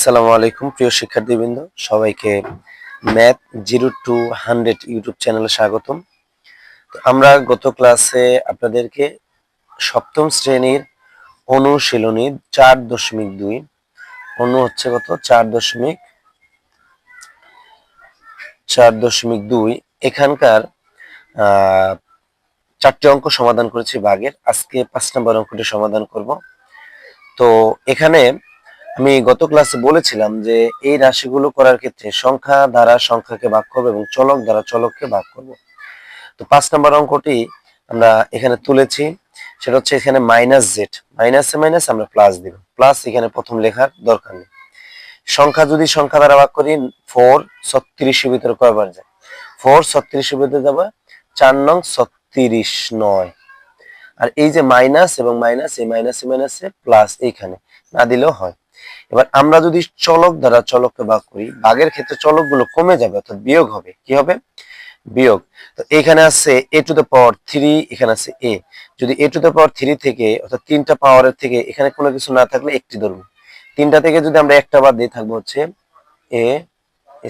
আসসালামু আলাইকুম প্রিয় শিক্ষার্থীবৃন্দ, সবাইকে ম্যাথ 0 to 100 ইউটিউব চ্যানেলে স্বাগতম। আমরা গত ক্লাসে আপনাদেরকে সপ্তম শ্রেণীর অনুশীলনী 4.2 অনু হচ্ছে কত 4.2 এখানকার চারটি অঙ্ক সমাধান করেছি ভাগের। আজকে 5 নম্বর অঙ্কটি সমাধান করব। তো এখানে আমি গত ক্লাসে বলেছিলাম যে এই রাশিগুলো করার ক্ষেত্রে সংখ্যা দ্বারা সংখ্যাকে ভাগ করব এবং চলক দ্বারা চলককে ভাগ করব। তো 5 নম্বর অঙ্কটি আমরা এখানে তুলেছি, সেটা হচ্ছে এখানে মাইনাস জেড, মাইনাসে মাইনাস আমরা প্লাস দিব, প্লাস এখানে প্রথম লেখার দরকার নেই। সংখ্যা যদি সংখ্যা দ্বারা ভাগ করি 4 36 এর ভিতরে কয়বার যায়? 4 36 এর ভিতরে যাবে 4 নং 36 9। আর এই যে মাইনাস এবং মাইনাস, এই মাইনাসে মাইনাসে প্লাস এইখানে না দিলেও হয়। এবার আমরা যদি চলক দ্বারা চলককে ভাগ করি, ভাগের ক্ষেত্রে চলকগুলো কমে যাবে, অর্থাৎ বিয়োগ হবে। কি হবে? বিয়োগ। তো এখানে আছে a টু দ্য পাওয়ার 3, এখানে আছে a। যদি a টু দ্য পাওয়ার 3 থেকে, অর্থাৎ তিনটা পাওয়ারের থেকে এখানে কোনো কিছু না থাকলে একটি ধরবো। তিনটা থেকে যদি আমরা একটা বাদ দিয়ে থাকবো হচ্ছে a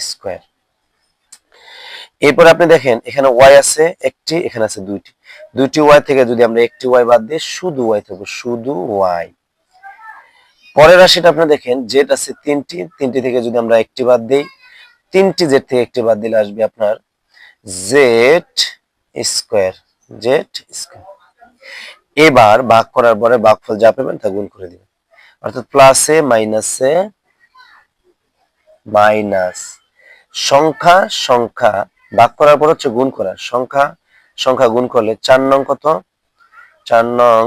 স্কয়ার। এরপর আপনি দেখেন এখানে y আছে একটি, এখানে আছে দুইটি। দুইটি y থেকে যদি আমরা একটি y বাদ দিই শুধু y থাকবে, শুধু y। পরের রাশিটা আপনি দেখেন জেড আছে তিনটি, তিনটি থেকে যদি আমরা একটি বাদ দিই, তিনটি জেড থেকে একটি বাদ দিলে আসবে আপনার জেড স্কয়ার, জেড স্কয়ার। এবার ভাগ করার পরে ভাগফল যা পাবেন তা গুণ করে দিবেন, অর্থাৎ প্লাসে মাইনাসে মাইনাস। সংখ্যা সংখ্যা ভাগ করার পর হচ্ছে গুণ করা, সংখ্যা সংখ্যা গুণ করলে 4 নং কত? 4 নং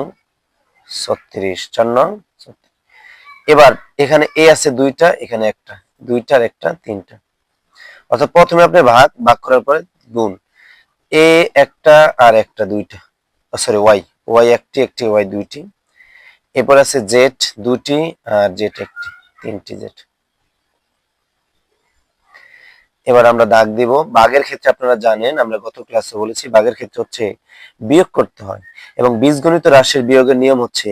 36, 4 নং 36। এবার এখানে এ আছে দুইটা, এখানে একটা, দুইটার একটা তিনটা, অর্থাৎ প্রথমে আপনি ভাগ, ভাগ করার পরে গুণ, এ একটা আর একটা দুইটা, সরি ওয়াই, ওয়াই একটি, একটি ওয়াই দুইটি। এরপর আছে জেড দুটি আর জেড একটি, তিনটি জেড। এবার আমরা দাগ দিব। ভাগের ক্ষেত্রে আপনারা জানেন, আমরা গত ক্লাসে বলেছি ভাগের ক্ষেত্রে হচ্ছে বিয়োগ করতে হয়, এবং বীজগণিত রাশির বিয়োগের নিয়ম হচ্ছে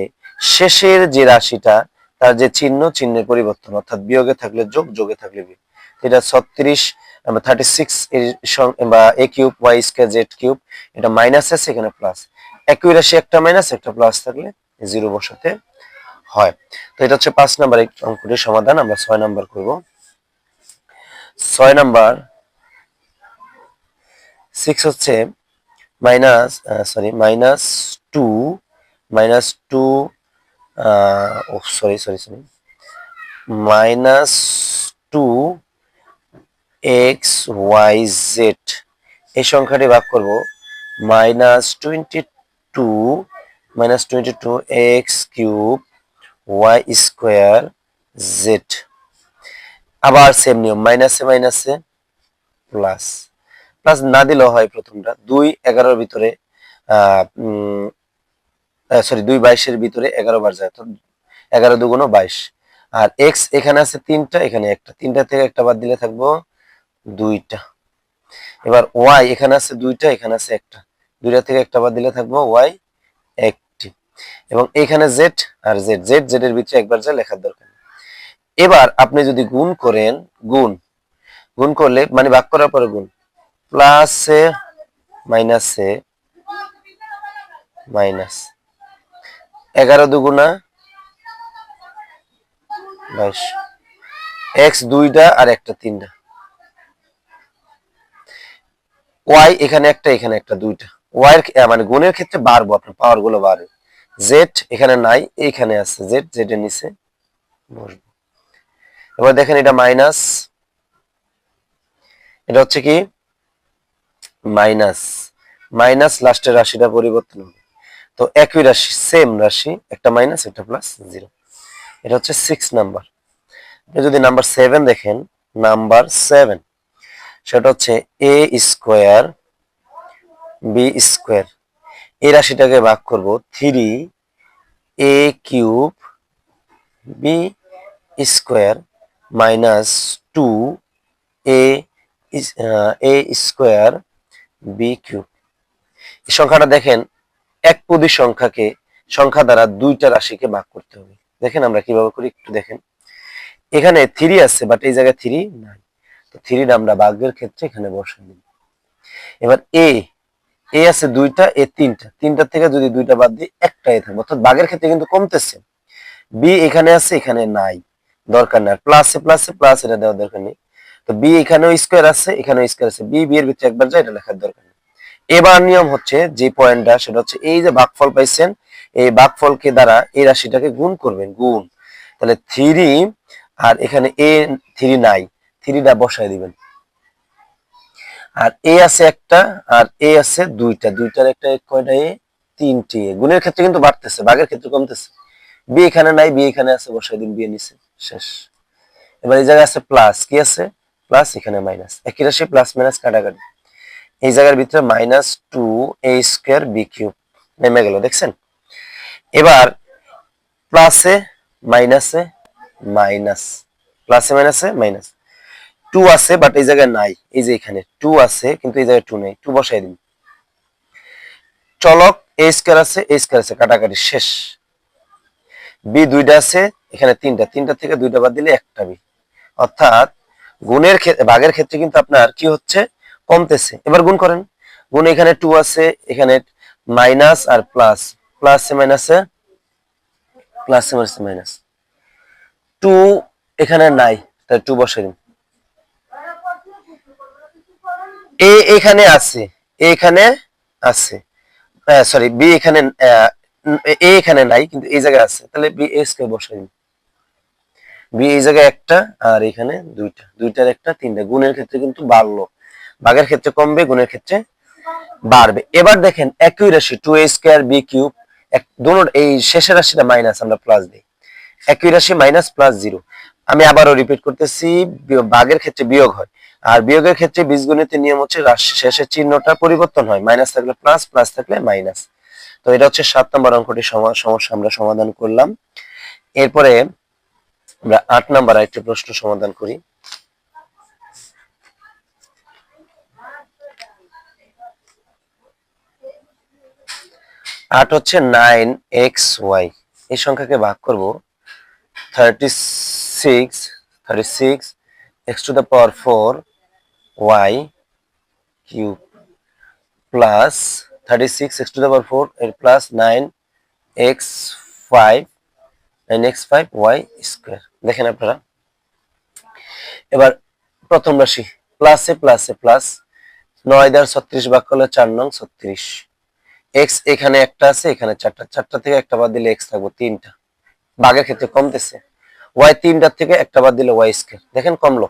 শেষের যে রাশিটা তার যে চিহ্ন, চিহ্নের পরিবর্তন, অর্থাৎ বিয়োগে থাকলে যোগ, যোগে থাকলে বিয়োগ। এটা 36 36 বা a cube y square z cube, এটা মাইনাস আছে, এখানে প্লাস। একই রাশি একটা মাইনাস একটা প্লাস থাকলে জিরো বসাতে হয়। তো এটা হচ্ছে 5 নাম্বার অঙ্কটির সমাধান। আমরা 6 নাম্বার করব। 6 নাম্বার 6 হচ্ছে মাইনাস মাইনাস 2, মাইনাস 2 ও sorry sorry sorry minus 2 x y z, এই সংখ্যাটি ভাগ করব -22 x cube y square z. আবার সেম নিয়ম, মাইনাসে মাইনাসে প্লাস, প্লাস না দিলেও হয়। প্রথমটা 2 11 ভিতরে 2 22 ভিতরে 11 বার যায়, তো 11 দুগুণ 22। আর এক্স এখানে আছে তিনটা, এখানে একটা, তিনটা থেকে একটা বাদ দিলে থাকবো দুইটা। এবার ওয়াই এখানে আছে দুইটা, এখানে আছে একটা, দুইটা থেকে একটা বাদ দিলে থাকবো ওয়াই একটি। এবং এখানে জেড আর জেড, জেড জেড এর ভিতরে একবার যা লেখার দরকার। এবার আপনি যদি গুণ করেন, গুণ গুণ করলে মানে ভাগ করার পরে গুণ, প্লাসে মাইনাসে মাইনাস, 11 দুগুণা 22, এক্স দুইটা আর একটা তিনটা, ওয়াই এখানে একটা, এখানে একটা, দুইটা। ওয়াই এর মানে গুণের ক্ষেত্রে বাড়বো, আপনার পাওয়ার গুলো বাড়বে। জেড এখানে নাই, এইখানে আছে জেড, জেড এর নিচে বসবো। এবার দেখেন এটা মাইনাস, এটা হচ্ছে কি মাইনাস, মাইনাস লাস্টের রাশিটা পরিবর্তন হবে। তো একই রাশি, সেম রাশি, একটা মাইনাস একটা প্লাস, জিরো। এটা হচ্ছে 6 নাম্বার। যদি নাম্বার 7 দেখেন, নাম্বার 7 সেটা হচ্ছে এ স্কোয়ার বি স্কোয়ার, এই রাশিটাকে ভাগ করব 3 এ কিউব বি স্কোয়ার মাইনাস 2 এ স্কোয়ার বি কিউব। এই সংখ্যাটা দেখেন একপদী সংখ্যাকে সংখ্যা দ্বারা দুইটা রাশিকে ভাগ করতে হবে। দেখেন আমরা কিভাবে করি একটু দেখেন। এখানে 3 আছে বাট এই জায়গায় 3 নাই, তো 3 আমরা ভাগের ক্ষেত্রে এখানে বসাই দিই। এবার এ আছে দুইটা, এ তিনটা, তিনটার থেকে যদি দুইটা বাদ দিই একটা এ থাকবে, অর্থাৎ ভাগের ক্ষেত্রে কিন্তু কমতেছে। বি এখানে আছে, এখানে নাই, দরকার নাই। প্লাসে প্লাসে প্লাস, এটা দেওয়ার দরকার নেই। তো বি এখানেও স্কোয়ার আছে, এখানেও স্কোয়ার আছে, বি বি এর ভিতরে একবার যায়, এটা লেখার দরকার নেই। এবার নিয়ম হচ্ছে যে পয়েন্টটা, সেটা হচ্ছে এই যে ভাগফল পাইছেন, এই ভাগফলকে দ্বারা এই রাশিটাকে গুণ করবেন, গুণ। তাহলে 3 আর এখানে এ 3 নাই, 3টা বসায় দিবেন। আর এ আছে একটা, আর এ আছে দুইটা, দুইটার একটা কয়টা এ, তিনটি এ। গুণের ক্ষেত্রে কিন্তু বাড়তেছে, ভাগের ক্ষেত্রে কমতেছে। বি এখানে নাই, বি এখানে আছে, বসাই দিন বি এর নিচে, শেষ। এবার এই জায়গায় আছে প্লাস, কি আছে প্লাস, এখানে মাইনাস, একই রাশি প্লাস মাইনাস কাটাকাটি। এই জায়গার ভিতরে -2a² b³ নেমে গেল, দেখছেন। এবার প্লাসে মাইনাসে মাইনাস, প্লাসে মাইনাসে মাইনাস, 2 আছে বাট এই জায়গায় নাই, এই যে এখানে 2 আছে কিন্তু এই জায়গায় 2 নেই, 2 বসাই দিন। চলক a² আছে, a² আছে, কাটাকাটি শেষ। বি দুইটা আছে, এখানে তিনটা, তিনটা থেকে দুইটা বাদ দিলে একটা বি, অর্থাৎ গুণের ক্ষেত্রে, ভাগের ক্ষেত্রে কিন্তু আপনার কি হচ্ছে, কমতেছে। এবার গুণ করেন, গুণ এখানে 2 আছে, এখানে মাইনাস আর প্লাস, প্লাসে মাইনাসে প্লাসে মাইনাসে মাইনাস, 2 এখানে নাই, তাই 2 বসাই দিন। এ এখানে আছে, এখানে আছে, সরি বি এখানে, এ এখানে নাই কিন্তু এই জায়গায় আছে, তাহলে বি এস কে বসাই দিন। বি এই জায়গায় একটা, আর এখানে দুইটা, দুইটার একটা তিনটা। গুণের ক্ষেত্রে কিন্তু বাড়লো, ভাগের ক্ষেত্রে কমবে, গুণের ক্ষেত্রে বাড়বে। এবার দেখেন একই রাশি 2a² b³ এই শেষের রাশিটা মাইনাস, আমরা প্লাস দিই। একই রাশি মাইনাস প্লাস 0। আমি আবারও রিপিট করতেছি, ভাগের ক্ষেত্রে বিয়োগ হয়, আর বিয়োগের ক্ষেত্রে বীজগণিতের নিয়ম হচ্ছে শেষের চিহ্নটা পরিবর্তন হয়, মাইনাস থাকলে প্লাস, প্লাস থাকলে মাইনাস। তো এটা হচ্ছে 7 নম্বর অঙ্কটি সমস্যা আমরা সমাধান করলাম। এরপরে আমরা 8 নম্বর আরেকটি প্রশ্ন সমাধান করি। আট হচ্ছে 9xy, এই সংখ্যাকে ভাগ করব 36 x⁴ y³ প্লাস 36 x⁴ এর প্লাস 9x5 y²। দেখেন আপনারা, এবার প্রথম রাশি প্লাসে প্লাসে প্লাস, 9 দ্বারা 36 ভাগ করলে 4 নং 36। এক্স এখানে একটা আছে, এখানে চারটা, চারটা থেকে একটা বাদ দিলে এক্স থাকবে তিনটা, ভাগের ক্ষেত্রে কমতেছে। ওয়াই তিনটার থেকে একটা বাদ দিলে y², দেখেন কমলো।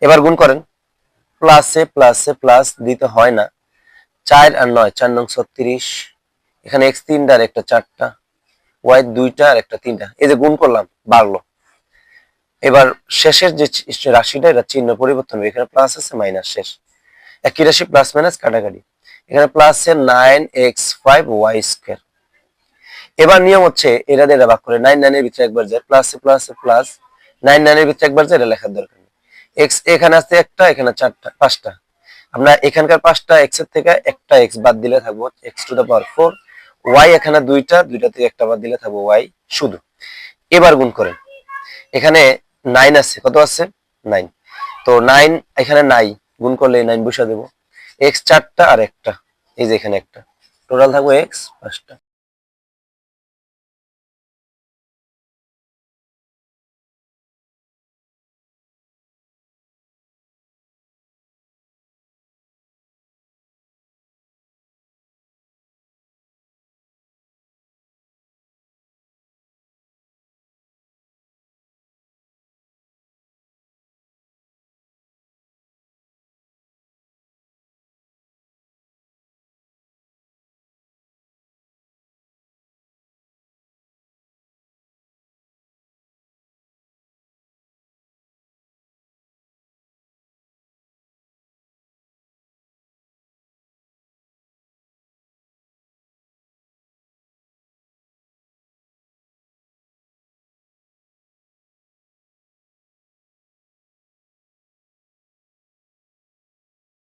এবার গুণ করেন, প্লাসে প্লাসে প্লাস দিতে হয় না, 4 আর 9, 4 নং 36। এখানে এক্স তিনটা আর একটা চারটা, ওয়াই দুইটা আর একটা তিনটা, এই যে গুণ করলাম বাড়লো। এবার শেষের যে রাশিটা, এটা চিহ্ন পরিবর্তন হবে, এখানে প্লাস আছে মাইনাস, শেষ। একই রাশি প্লাস মাইনাস কাটাকাটি, এখানে প্লাস এর 9x5y²। এবার নিয়ম হচ্ছে এরা দিয়ে ভাগ করে, 9 9 এর ভিতরে একবার যায়, প্লাসে প্লাসে প্লাস, 9 9 এর ভিতরে একবার যায়, এটা লেখার দরকার নেই। এক্স এখানে আছে একটা, এখানে চারটা, পাঁচটা, আমরা এখানকার পাঁচটা এক্স এর থেকে একটা এক্স বাদ দিলে থাকবো x⁴। ওয়াই এখানে দুইটা, দুইটা থেকে একটা বাদ দিলে থাকবো ওয়াই শুধু। এবার গুণ করেন, এখানে 9 আছে, কত আছে 9, তো 9 এখানে নাই, গুণ করলে 9 বসা দেবো। এক্স চারটা আর একটা, এই যে এখানে একটা, টোটাল থাকবো এক্স 5টা।